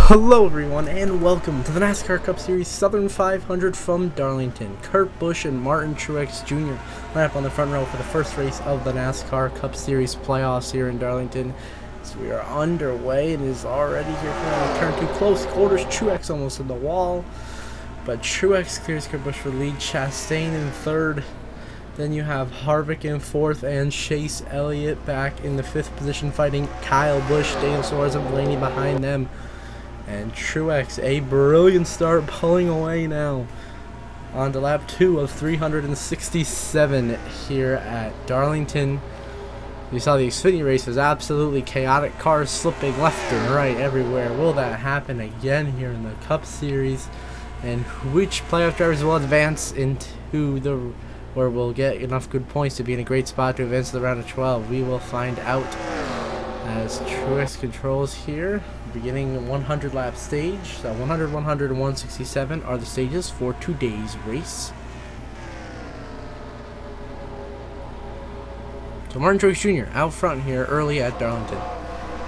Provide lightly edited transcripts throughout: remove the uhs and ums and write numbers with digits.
Hello everyone and welcome to the NASCAR Cup Series Southern 500 from Darlington. Kurt Busch and Martin Truex Jr. line up on the front row for the first race of the NASCAR Cup Series playoffs here in Darlington. So we are underway and is already here for turn 2 close quarters. Truex almost in the wall, but Truex clears Kurt Busch for lead. Chastain in third. Then you have Harvick in fourth and Chase Elliott back in the fifth position fighting Kyle Busch, Daniel Suarez and Blaney behind them. And Truex, a brilliant start, pulling away now on to lap 2 of 367 here at Darlington. You saw the Xfinity race was absolutely chaotic, cars slipping left and right everywhere. Will that happen again here in the Cup Series? And which playoff drivers will advance into the where we'll get enough good points to be in a great spot to advance to the round of 12? We will find out as Truex controls here. Beginning 100 lap stage, so 100, 100, and 167 are the stages for today's race. So Martin Truex Jr. out front here early at Darlington.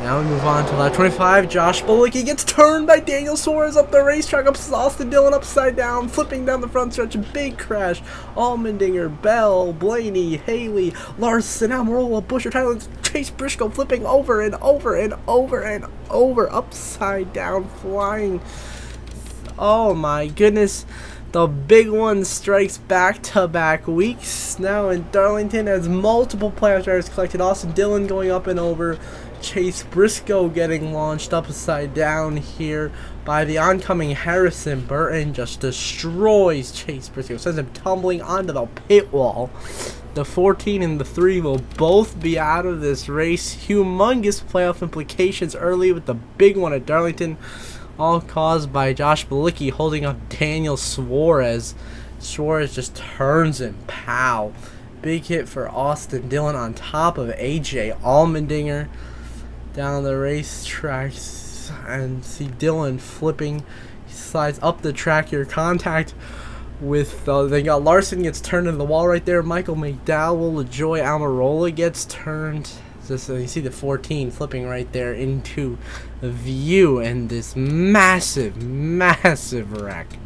Now we move on to lap 25. Josh Bilicki gets turned by Daniel Suarez up the racetrack. Austin Dillon upside down, flipping down the front stretch. Big crash. Allmendinger, Bell, Blaney, Haley, Larson, Almirola, Busch, Tyler, Chase Briscoe flipping over and over and over and over. Upside down, flying. Oh my goodness. The big one strikes back-to-back weeks now in Darlington as multiple playoff drivers collected. Austin Dillon going up and over. Chase Briscoe getting launched upside down here by the oncoming Harrison Burton. Just destroys Chase Briscoe, sends him tumbling onto the pit wall. The 14 and the 3 will both be out of this race. Humongous playoff implications early with the big one at Darlington, all caused by Josh Bilicki holding up Daniel Suarez. Suarez just turns him. Pow. Big hit for Austin Dillon on top of AJ Allmendinger down the racetrack, and see Dillon flipping. He slides up the track here. Contact with they got Larson gets turned into the wall right there. Michael McDowell, Joy Almirola gets turned. So you see the 14 flipping right there into view, and this massive wreck. You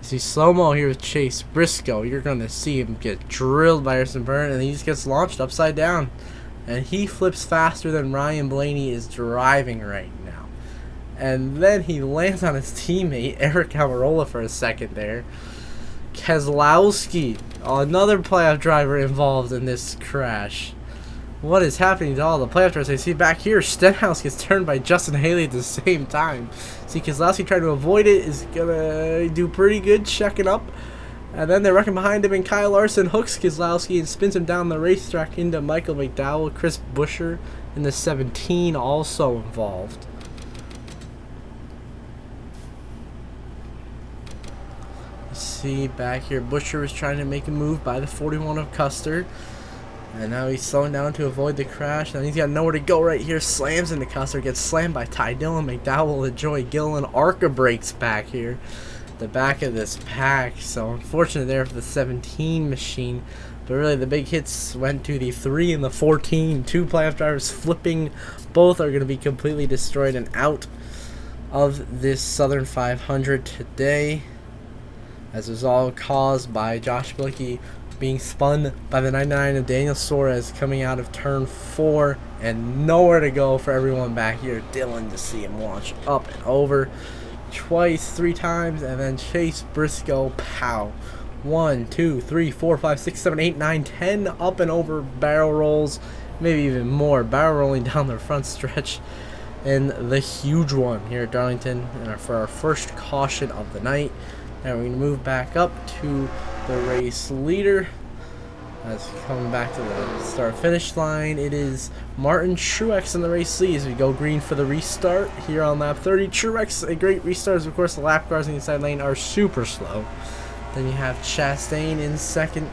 see slow-mo here with Chase Briscoe. You're going to see him get drilled by Harrison Burton, and he just gets launched upside down. And he flips faster than Ryan Blaney is driving right now. And then he lands on his teammate, Eric Almirola, for a second there. Keselowski, another playoff driver involved in this crash. What is happening to all the playoff drivers? I see back here, Stenhouse gets turned by Justin Haley at the same time. See, Keselowski trying to avoid it is going to do pretty good checking up. And then they're wrecking behind him, and Kyle Larson hooks Keselowski and spins him down the racetrack into Michael McDowell. Chris Buescher in the 17 also involved. You see back here, Buescher was trying to make a move by the 41 of Custer. And now he's slowing down to avoid the crash. And he's got nowhere to go right here. Slams into Custer, gets slammed by Ty Dillon, McDowell, and Joey Gillen. Arca breaks back here. The back of this pack, so unfortunate there for the 17 machine, but really the big hits went to the 3 and the 14. Two playoff drivers flipping. Both are going to be completely destroyed and out of this Southern 500 today, as it was all caused by Josh Bilicki being spun by the 99 of Daniel Suarez coming out of turn 4, and nowhere to go for everyone back here. Dillon to see him launch up and over twice, 3 times, and then Chase Briscoe, pow. 1, 2, 3, 4, 5, 6, 7, 8, 9, 10 up and over barrel rolls, maybe even more, barrel rolling down the front stretch. And the huge one here at Darlington, and for our first caution of the night. Now we're going to move back up to the race leader. As coming back to the start-finish line, it is Martin Truex in the race lead as we go green for the restart here on lap 30. Truex, a great restart, as of course the lap cars in the inside lane are super slow. Then you have Chastain in second,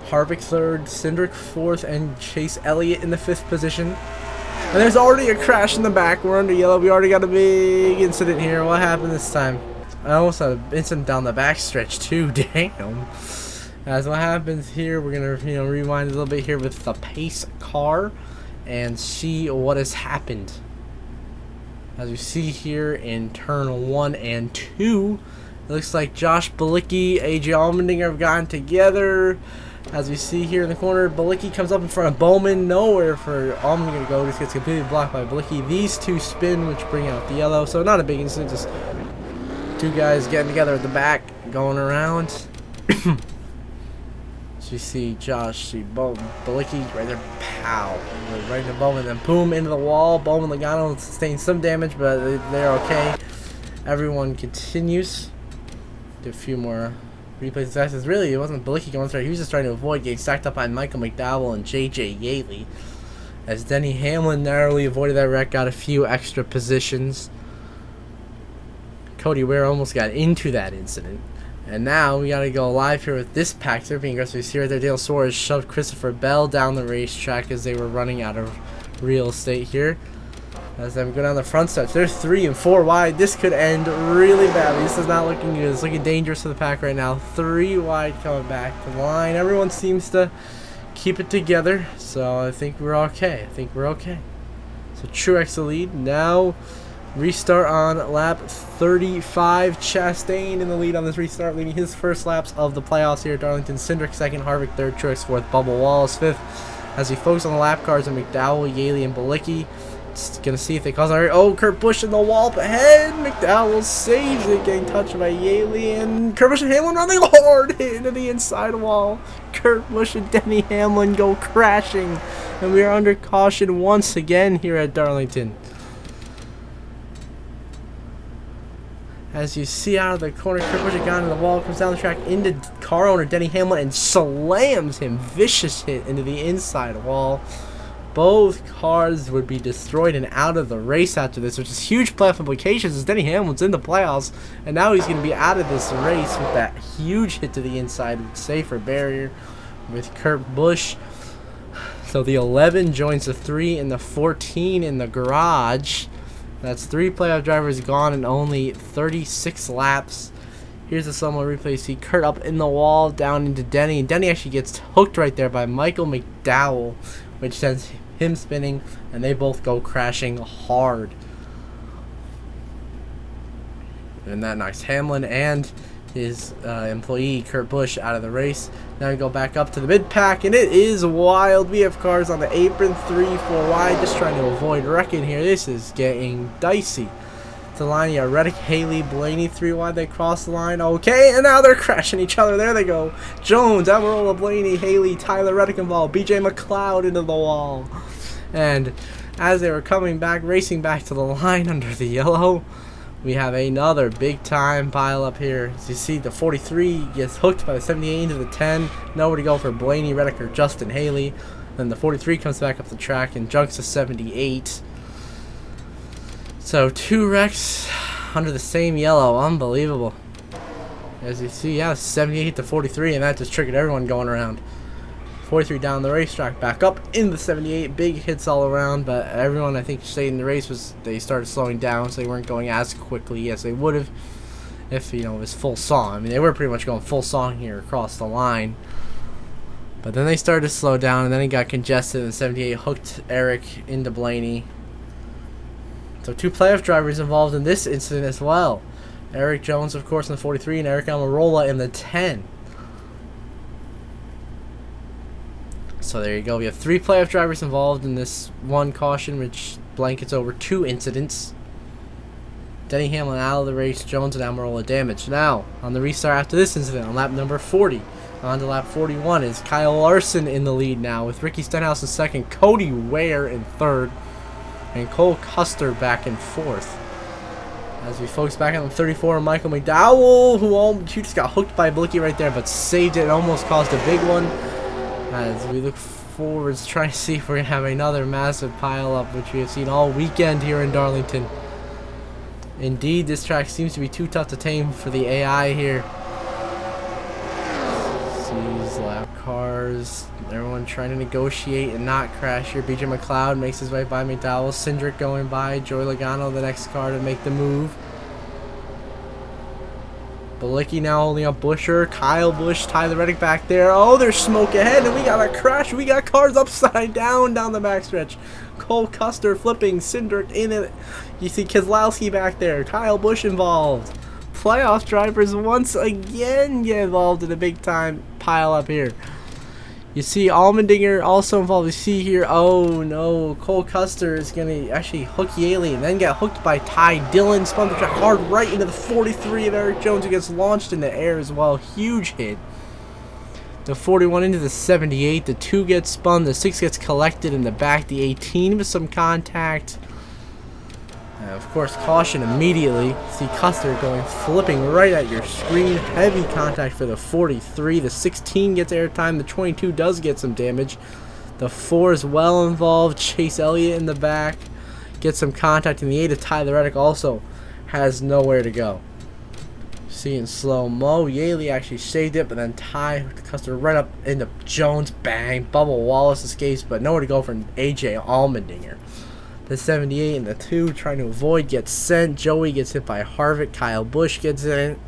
Harvick third, Cindric fourth, and Chase Elliott in the 5th position. And there's already a crash in the back. We're under yellow. We already got a big incident here. What happened this time? I almost had an incident down the back stretch too. Damn. As what happens here, we're gonna rewind a little bit here with the pace car and see what has happened. As you see here in turn 1 and 2, it looks like Josh Bilicki, AJ Allmendinger have gotten together. As we see here in the corner, Bilicki comes up in front of Bowman. Nowhere for Allmendinger to go. Just gets completely blocked by Bilicki. These two spin, which bring out the yellow. So not a big incident. Just two guys getting together at the back, going around. So you see Josh, Bilicki right there, pow, right into Bowman, then boom, into the wall. Bowman Logano sustained some damage, but they're okay. Everyone continues. Do a few more replays and passes. Really, it wasn't Bilicki going through. He was just trying to avoid getting stacked up by Michael McDowell and JJ Yaley. As Denny Hamlin narrowly avoided that wreck, got a few extra positions. Cody Ware almost got into that incident. And now we gotta go live here with this pack. They're being aggressive here. Their Dale Suarez shoved Christopher Bell down the racetrack as they were running out of real estate here. As them go down the front stretch, they're 3 and 4 wide. This could end really badly. This is not looking good. It's looking dangerous for the pack right now. 3 wide coming back to the line. Everyone seems to keep it together, so I think we're okay. So Truex the lead. Now restart on lap 35. Chastain in the lead on this restart, leading his first laps of the playoffs here at Darlington. Cindric second, Harvick third, Truex fourth, Bubba Wallace fifth. As we focus on the lap cars of McDowell, Yaley, and Bilicki. Just gonna see if they cause an error. Oh, Kurt Busch in the wall up ahead. McDowell saves it, getting touched by Yaley, and Kurt Busch and Hamlin running hard into the inside wall. Kurt Busch and Denny Hamlin go crashing, and we are under caution once again here at Darlington. As you see out of the corner, Kurt Busch had gone into the wall, comes down the track into car owner Denny Hamlin and slams him. Vicious hit into the inside wall. Both cars would be destroyed and out of the race after this, which is huge playoff implications as Denny Hamlin's in the playoffs, and now he's going to be out of this race with that huge hit to the inside, safer barrier with Kurt Busch. So the 11 joins the 3 and the 14 in the garage. That's 3 playoff drivers gone in only 36 laps. Here's a slow-mo replay. You see Kurt up in the wall, down into Denny, and Denny actually gets hooked right there by Michael McDowell, which sends him spinning, and they both go crashing hard. And that knocks Hamlin and his employee, Kurt Busch, out of the race. Now we go back up to the mid-pack, and it is wild. We have cars on the apron, 3-4 wide, just trying to avoid wrecking here. This is getting dicey. To the line, you got Reddick, Haley, Blaney, 3 wide. They cross the line. Okay, and now they're crashing each other. There they go. Jones, Almirola, Blaney, Haley, Tyler Reddick involved. BJ McLeod into the wall. And as they were coming back, racing back to the line under the yellow, we have another big time pile up here. As you see, the 43 gets hooked by the 78 into the 10. Nowhere to go for Blaney, Reddick, or Justin Haley. Then the 43 comes back up the track and junks the 78. So 2 wrecks under the same yellow. Unbelievable. As you see, yeah, 78 to 43, and that just triggered everyone going around. 43 down the racetrack, back up in the 78. Big hits all around, but everyone, I think, stayed in the race. They started slowing down, so they weren't going as quickly as they would have if, it was full song. I mean, they were pretty much going full song here across the line. But then they started to slow down, and then it got congested, and 78 hooked Eric into Blaney. So 2 playoff drivers involved in this incident as well. Eric Jones, of course, in the 43, and Eric Almirola in the 10. So there you go. We have 3 playoff drivers involved in this one caution, which blankets over 2 incidents. Denny Hamlin out of the race, Jones and Almirola damaged. Now, on the restart after this incident, on lap number 40, on to lap 41 is Kyle Larson in the lead now, with Ricky Stenhouse in second, Cody Ware in third, and Cole Custer back in fourth. As we focus back on the 34, Michael McDowell, who just got hooked by Bilicki right there, but saved it and almost caused a big one. As we look forward to trying to see if we're going to have another massive pile-up, which we have seen all weekend here in Darlington. Indeed, this track seems to be too tough to tame for the AI here. These lap cars, everyone trying to negotiate and not crash here. BJ McLeod makes his way by McDowell. Cindric going by. Joey Logano, the next car to make the move. Balicki now holding up Busher. Kyle Busch, Tyler Reddick back there. Oh, there's smoke ahead, and we got a crash. We got cars upside down the backstretch. Cole Custer flipping, Cindric in it. You see Keselowski back there. Kyle Busch involved. Playoff drivers once again get involved in a big time pile up here. You see Allmendinger also involved. You see here, oh no, Cole Custer is going to actually hook Yaley and then get hooked by Ty Dillon. Spun the track hard right into the 43 of Eric Jones, who gets launched in the air as well. Huge hit. The 41 into the 78. The 2 gets spun. The 6 gets collected in the back. The 18 with some contact. Of course, caution immediately. See Custer going flipping right at your screen. Heavy contact for the 43. The 16 gets airtime. The 22 does get some damage. The 4 is well involved. Chase Elliott in the back gets some contact. And the 8 of Tyler Reddick also has nowhere to go. See in slow-mo, Yaley actually saved it, but then Ty Custer right up into Jones. Bang. Bubba Wallace escapes, but nowhere to go for AJ Allmendinger. The 78 and the 2 trying to avoid gets sent. Joey gets hit by Harvick. Kyle Busch gets in.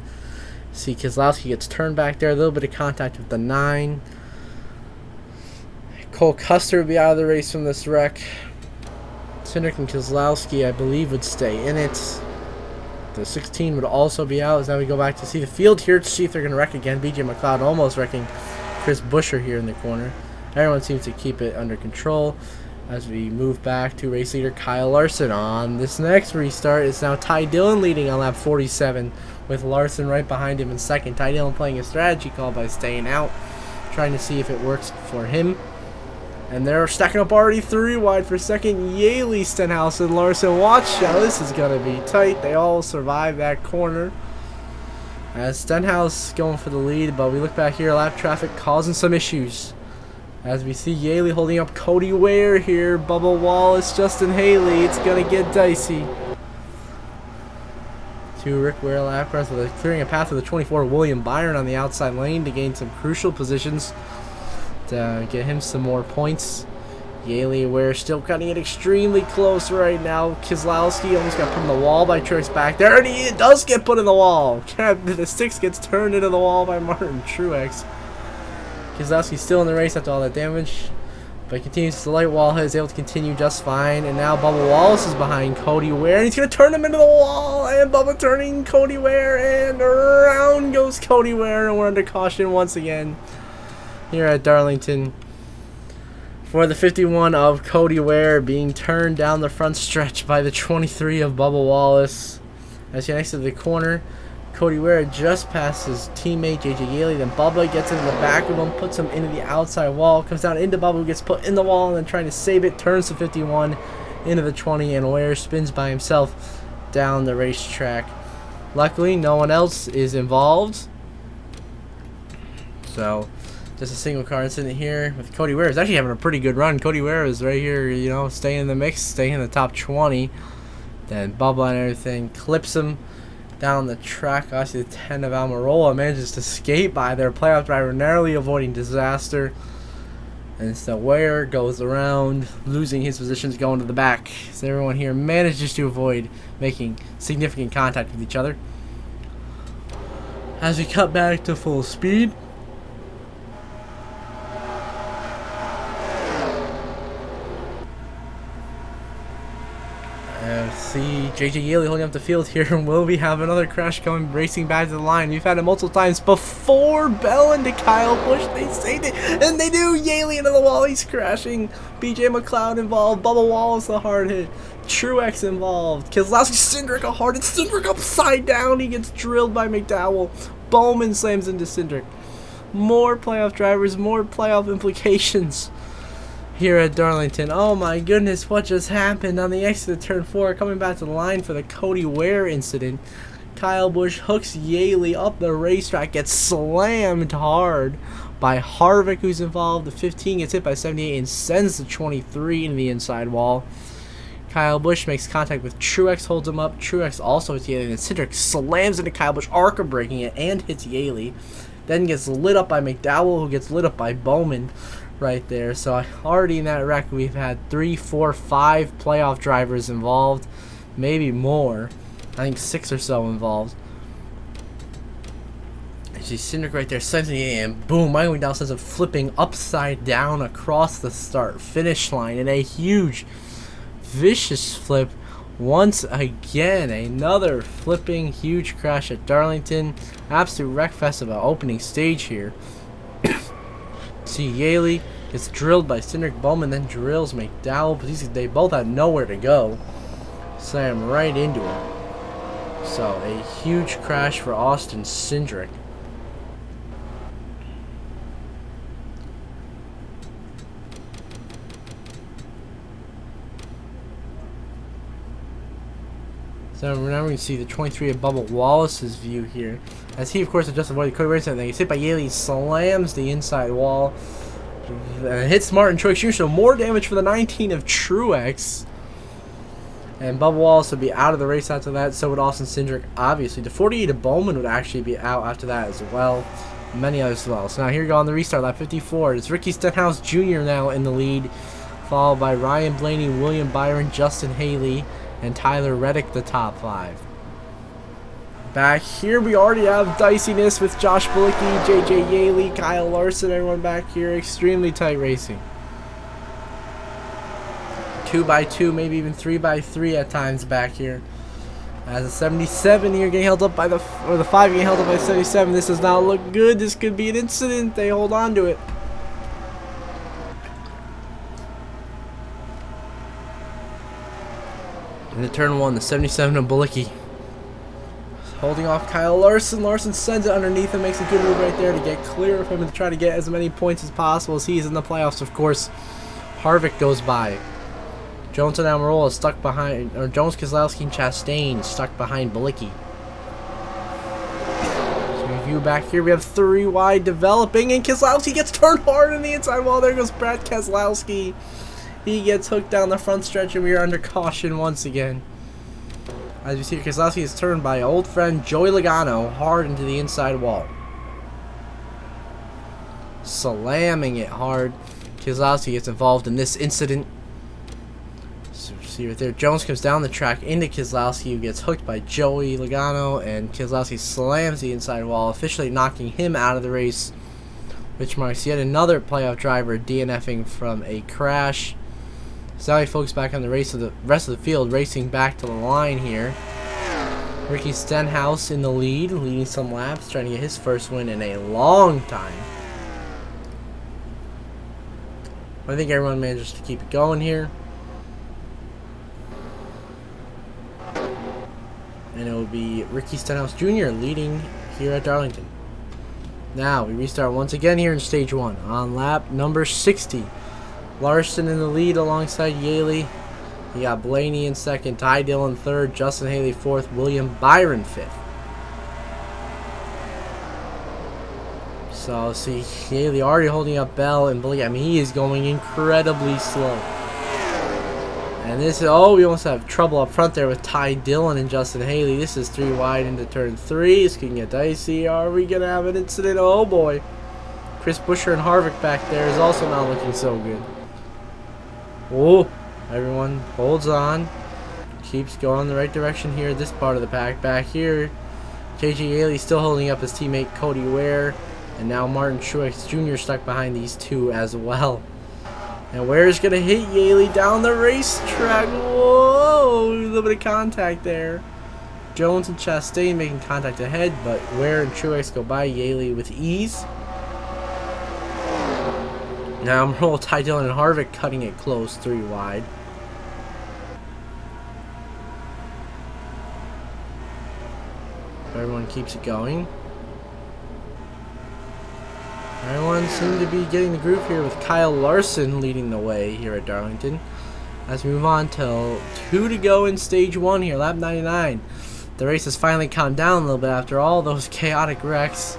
See Keselowski gets turned back there. A little bit of contact with the 9. Cole Custer will be out of the race from this wreck. Cindric and Keselowski, I believe, would stay in it. The 16 would also be out. As now we go back to see the field here to see if they're going to wreck again. BJ McLeod almost wrecking Chris Buescher here in the corner. Everyone seems to keep it under control. As we move back to race leader Kyle Larson on this next restart, it's now Ty Dillon leading on lap 47 with Larson right behind him in second. Ty Dillon playing a strategy call by staying out, trying to see if it works for him. And they're stacking up already 3 wide for second. Yaley, Stenhouse, and Larson. Watch out, this is going to be tight. They all survive that corner. As Stenhouse going for the lead, but we look back here, lap traffic causing some issues. As we see Yaley holding up Cody Ware here, Bubba Wallace, Justin Haley, it's going to get dicey. To Rick Ware lap rest with clearing a path for the 24, William Byron on the outside lane to gain some crucial positions to get him some more points. Yaley Ware still cutting it extremely close right now. Keselowski almost got put in the wall by Truex back there, and he does get put in the wall. The 6 gets turned into the wall by Martin Truex. Keselowski's still in the race after all that damage, but he continues to light wall. Is able to continue just fine, and now Bubba Wallace is behind Cody Ware, and he's going to turn him into the wall, and Bubba turning Cody Ware, and around goes Cody Ware, and we're under caution once again here at Darlington for the 51 of Cody Ware being turned down the front stretch by the 23 of Bubba Wallace. As he exits the corner, Cody Ware just passed his teammate JJ Yaley, then Bubba gets into the back of him, puts him into the outside wall, comes down into Bubba, who gets put in the wall, and then trying to save it, turns to 51 into the 20, and Ware spins by himself down the racetrack. Luckily, no one else is involved, so just a single car incident here with Cody Ware. Is actually having a pretty good run. Cody Ware is right here, you know, staying in the mix, staying in the top 20. Then Bubba and everything clips him down the track. Obviously, the 10 of Almirola manages to skate by their playoff driver, narrowly avoiding disaster. And so Ware goes around, losing his positions, going to the back. So everyone here manages to avoid making significant contact with each other. As we cut back to full speed, see JJ Yaley holding up the field here, and will we have another crash coming, racing back to the line? We've had it multiple times before. Bell into Kyle Busch, they saved it, and they do. Yaley into the wall, he's crashing. BJ McLeod involved, Bubba Wallace a hard hit, Truex involved, Keselowski, Cindric a hard hit, Cindric upside down, he gets drilled by McDowell. Bowman slams into Cindric. More playoff drivers, more playoff implications here at Darlington. Oh my goodness, what just happened on the exit of turn 4, coming back to the line for the Cody Ware incident. Kyle Busch hooks Yaley up the racetrack, gets slammed hard by Harvick, who's involved. The 15 gets hit by 78 and sends the 23 into the inside wall. Kyle Busch makes contact with Truex, holds him up. Truex also hits Yaley, and Cindric slams into Kyle Busch, ARCA breaking it, and hits Yaley. Then gets lit up by McDowell, who gets lit up by Bowman right there. So already in that wreck, we've had 3, 4, 5 playoff drivers involved, maybe more. I think 6 or so involved. You see Cindric right there, sensing it, and boom, Michael McDowell sends him flipping upside down across the start finish line in a huge, vicious flip. Once again, another flipping huge crash at Darlington. Absolute wreckfest of an opening stage here. See Yaley gets drilled by Cindric. Bowman then drills McDowell, but they both had nowhere to go. Slam right into him. So a huge crash for Austin Cindric. So now we can see the 23 of Bubba Wallace's view here, as he of course had just avoided Cody Racing. Then he's hit by Yaley, slams the inside wall, hits Martin Truex Jr. So more damage for the 19 of Truex. And Bubba Wallace would be out of the race after that. So would Austin Cindric, obviously. The 48 of Bowman would actually be out after that as well. Many others as well. So now here we go on the restart lap 54. It's Ricky Stenhouse Jr. now in the lead, followed by Ryan Blaney, William Byron, Justin Haley, and Tyler Reddick, the top 5. Back here, we already have diciness with Josh Bilicki, JJ Yaley, Kyle Larson, everyone back here. Extremely tight racing. 2x2, maybe even 3x3 at times back here. As a 77 here getting held up by the 5 getting held up by 77. This does not look good. This could be an incident. They hold on to it. In the turn 1, the 77 of Bilicki holding off Kyle Larson. Larson sends it underneath and makes a good move right there to get clear of him and to try to get as many points as possible as he is in the playoffs. Of course, Harvick goes by. Jones and Almirola stuck behind, or Jones, Keselowski, and Chastain stuck behind Bilicki. So review back here, we have 3 wide developing, and Keselowski gets turned hard on the inside wall. There goes Brad Keselowski. He gets hooked down the front stretch, and we are under caution once again. As you see, Keselowski is turned by old friend Joey Logano hard into the inside wall. Slamming it hard. Keselowski gets involved in this incident. So see right there, Jones comes down the track into Keselowski, who gets hooked by Joey Logano, and Keselowski slams the inside wall, officially knocking him out of the race, which marks yet another playoff driver DNFing from a crash. So now he focuses back on the rest of the field, racing back to the line here. Ricky Stenhouse in the lead, leading some laps, trying to get his first win in a long time. I think everyone manages to keep it going here. And it will be Ricky Stenhouse Jr. leading here at Darlington. Now we restart once again here in stage 1 on lap number 60. Larson in the lead alongside Yaley. You got Blaney in second, Ty Dillon third, Justin Haley fourth, William Byron fifth. So see Haley already holding up Bell and Bilicki. I mean, he is going incredibly slow. And this is, oh, we almost have trouble up front there with Ty Dillon and Justin Haley. This is 3 wide into turn 3. It's going to get dicey. Are we going to have an incident? Oh boy. Chris Buescher and Harvick back there is also not looking so good. Oh, everyone holds on. Keeps going in the right direction here. This part of the pack back here. JJ Yaley still holding up his teammate Cody Ware. And now Martin Truex Jr. stuck behind these two as well. And Ware's going to hit Yaley down the racetrack. Whoa, a little bit of contact there. Jones and Chastain making contact ahead, but Ware and Truex go by Yaley with ease. Now I'm rolling Ty Dillon and Harvick cutting it close, 3 wide. Everyone keeps it going. Everyone seems to be getting the groove here with Kyle Larson leading the way here at Darlington. As we move on till 2 to go in stage 1 here, lap 99. The race has finally calmed down a little bit after all those chaotic wrecks.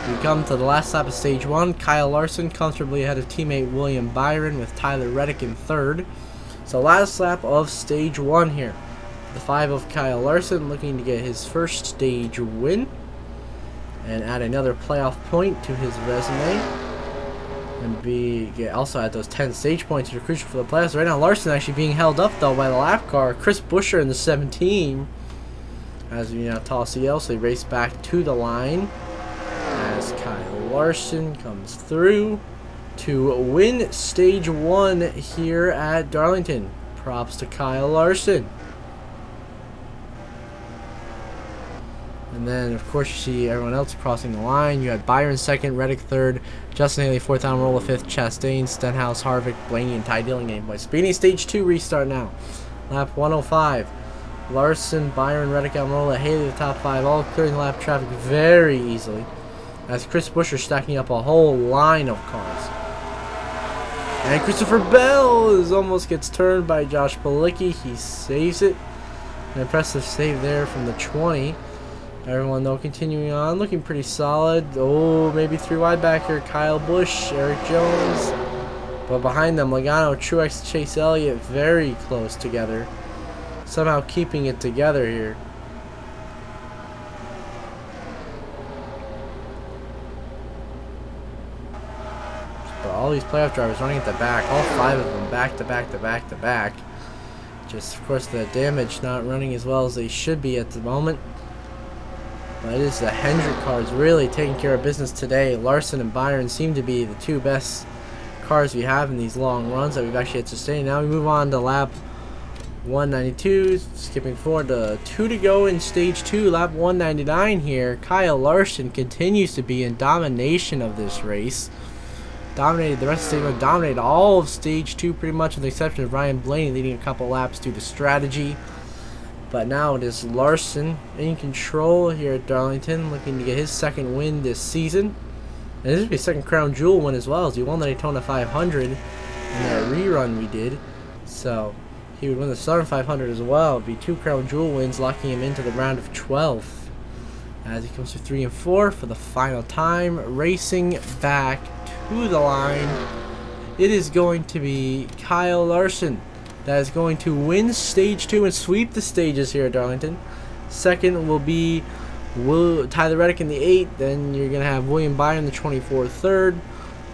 We come to the last lap of stage 1. Kyle Larson comfortably ahead of teammate William Byron with Tyler Reddick in third. So last lap of stage 1 here. The 5 of Kyle Larson looking to get his first stage win and add another playoff point to his resume. And also add those 10 stage points that are crucial for the playoffs. Right now Larson actually being held up though by the lap car. Chris Buescher in the 17. As we now toss CL, so they race back to the line. as Kyle Larson comes through to win stage 1 here at Darlington. Props to Kyle Larson. And then, of course, you see everyone else crossing the line. You had Byron 2nd, Reddick 3rd, Justin Haley 4th, Almirola 5th, Chastain, Stenhouse, Harvick, Blaney, and Ty Dillon game. Speeding stage 2 restart now. Lap 105. Larson, Byron, Reddick, Almirola, Haley, the top 5, all clearing the lap traffic very easily. As Chris Buescher stacking up a whole line of cars. And Christopher Bell almost gets turned by Josh Bilicki. He saves it. An impressive save there from the 20. Everyone, though, continuing on, looking pretty solid. Oh, maybe 3 wide back here. Kyle Busch, Eric Jones. But behind them, Logano, Truex, Chase Elliott, very close together. Somehow keeping it together here. But all these playoff drivers running at the back, all 5 of them back to back to back to back. Just, of course, the damage not running as well as they should be at the moment. But it is the Hendrick cars really taking care of business today. Larson and Byron seem to be the 2 best cars we have in these long runs that we've actually had to sustain. Now we move on to lap 192, skipping forward to 2 to go in stage 2, lap 199 here. Kyle Larson continues to be in domination of this race. Dominated the rest of the stage 1, dominated all of stage 2 pretty much, with the exception of Ryan Blaney leading a couple laps due to strategy. But now it is Larson in control here at Darlington, looking to get his 2nd win this season. And this would be a 2nd crown jewel win as well, as he won the Daytona 500 in that rerun we did. So he would win the Southern 500 as well. It would be 2 crown jewel wins, locking him into the round of 12. As he comes to 3 and 4 for the final time, racing back to the line. It is going to be Kyle Larson that is going to win stage 2 and sweep the stages here at Darlington. 2nd will be Tyler Reddick in the 8th. Then you're going to have William Byron the 24th, 3rd.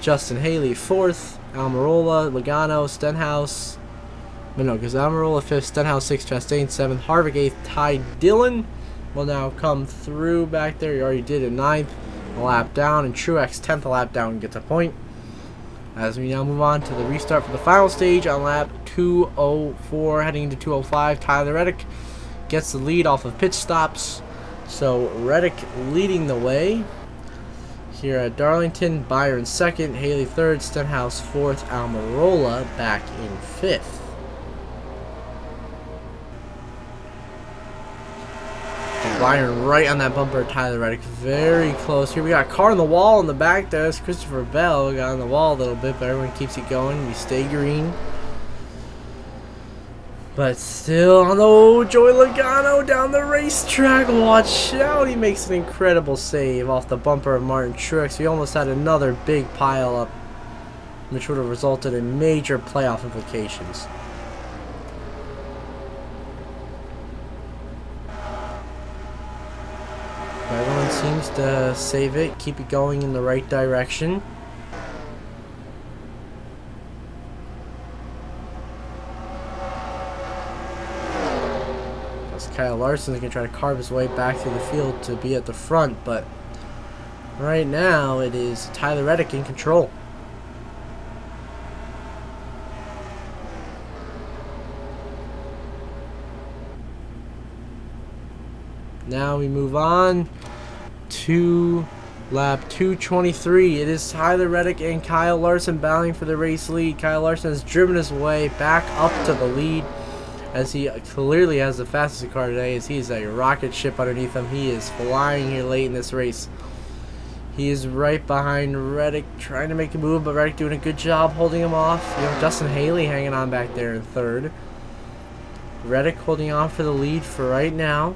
Justin Haley 4th. Almirola, Logano, Stenhouse. No, because Almirola 5th, Stenhouse 6th, Chastain 7th, Harvick 8th, Ty Dillon will now come through back there. He already did a 9th, a lap down, and Truex 10th a lap down gets a point. As we now move on to the restart for the final stage on lap 204, heading into 205, Tyler Reddick gets the lead off of pit stops. So Reddick leading the way here at Darlington. Byron 2nd, Haley 3rd, Stenhouse 4th, Almirola back in 5th. Byron right on that bumper, Tyler Reddick very close. Here we got a car on the wall in the back. There's Christopher Bell. Got on the wall a little bit, but everyone keeps it going. We stay green. But still on the Joey Logano down the racetrack. Watch out. He makes an incredible save off the bumper of Martin Truex. We almost had another big pile up, which would have resulted in major playoff implications. Everyone seems to save it, keep it going in the right direction. As Kyle Larson is going to try to carve his way back through the field to be at the front, but right now it is Tyler Reddick in control. Now we move on to lap 223. It is Tyler Reddick and Kyle Larson battling for the race lead. Kyle Larson has driven his way back up to the lead, as he clearly has the fastest car today, as he is a rocket ship underneath him. He is flying here late in this race. He is right behind Reddick, trying to make a move, but Reddick doing a good job holding him off. You have Justin Haley hanging on back there in 3rd. Reddick holding on for the lead for right now.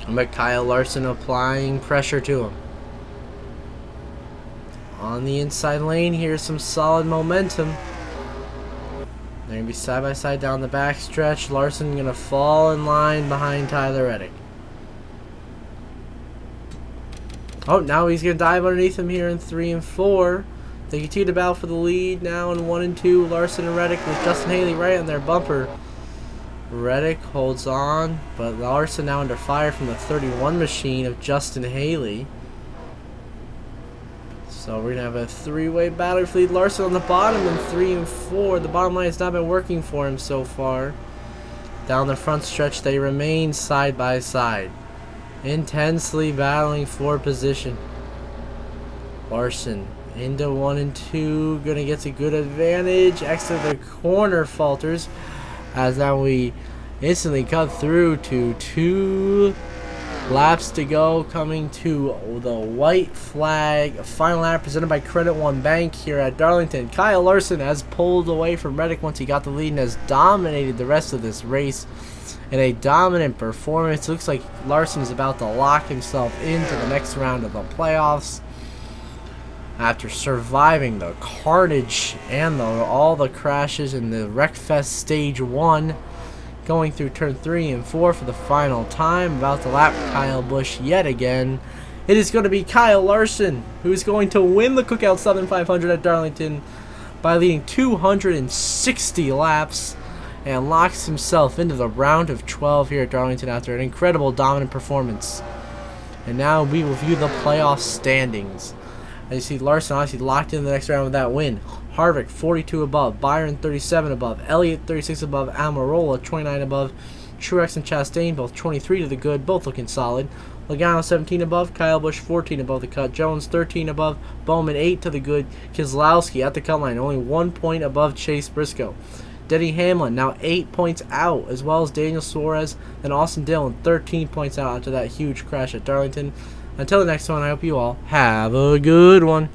But Kyle Larson applying pressure to him. On the inside lane, here's some solid momentum. They're going to be side by side down the back stretch. Larson going to fall in line behind Tyler Reddick. Oh, now he's going to dive underneath him here in 3 and 4. They continue to battle for the lead now in 1 and 2. Larson and Reddick with Justin Haley right on their bumper. Reddick holds on, but Larson now under fire from the 31 machine of Justin Haley. So we're going to have a three-way battle for lead. Larson on the bottom in 3 and 4. The bottom line has not been working for him so far. Down the front stretch, they remain side by side, intensely battling for position. Larson into 1 and 2, gonna get a good advantage. Exit the corner falters, as now we instantly cut through to 2 laps to go, coming to the white flag final lap presented by Credit One Bank here at Darlington. Kyle Larson has pulled away from Reddick once he got the lead and has dominated the rest of this race in a dominant performance. Looks like Larson is about to lock himself into the next round of the playoffs after surviving the carnage and all the crashes in the WRECKFEST Stage 1. Going through turn 3 and 4 for the final time, about to lap Kyle Busch yet again. It is going to be Kyle Larson who's going to win the Cookout Southern 500 at Darlington by leading 260 laps and locks himself into the round of 12 here at Darlington after an incredible dominant performance. And now we will view the playoff standings. As you see, Larson obviously locked in the next round with that win. Harvick 42 above, Byron 37 above, Elliott 36 above, Almirola 29 above, Truex and Chastain both 23 to the good, both looking solid. Logano 17 above, Kyle Busch 14 above the cut, Jones 13 above, Bowman 8 to the good, Keselowski at the cut line only 1 point above Chase Briscoe. Denny Hamlin now 8 points out, as well as Daniel Suarez and Austin Dillon 13 points out after that huge crash at Darlington. Until the next one, I hope you all have a good one.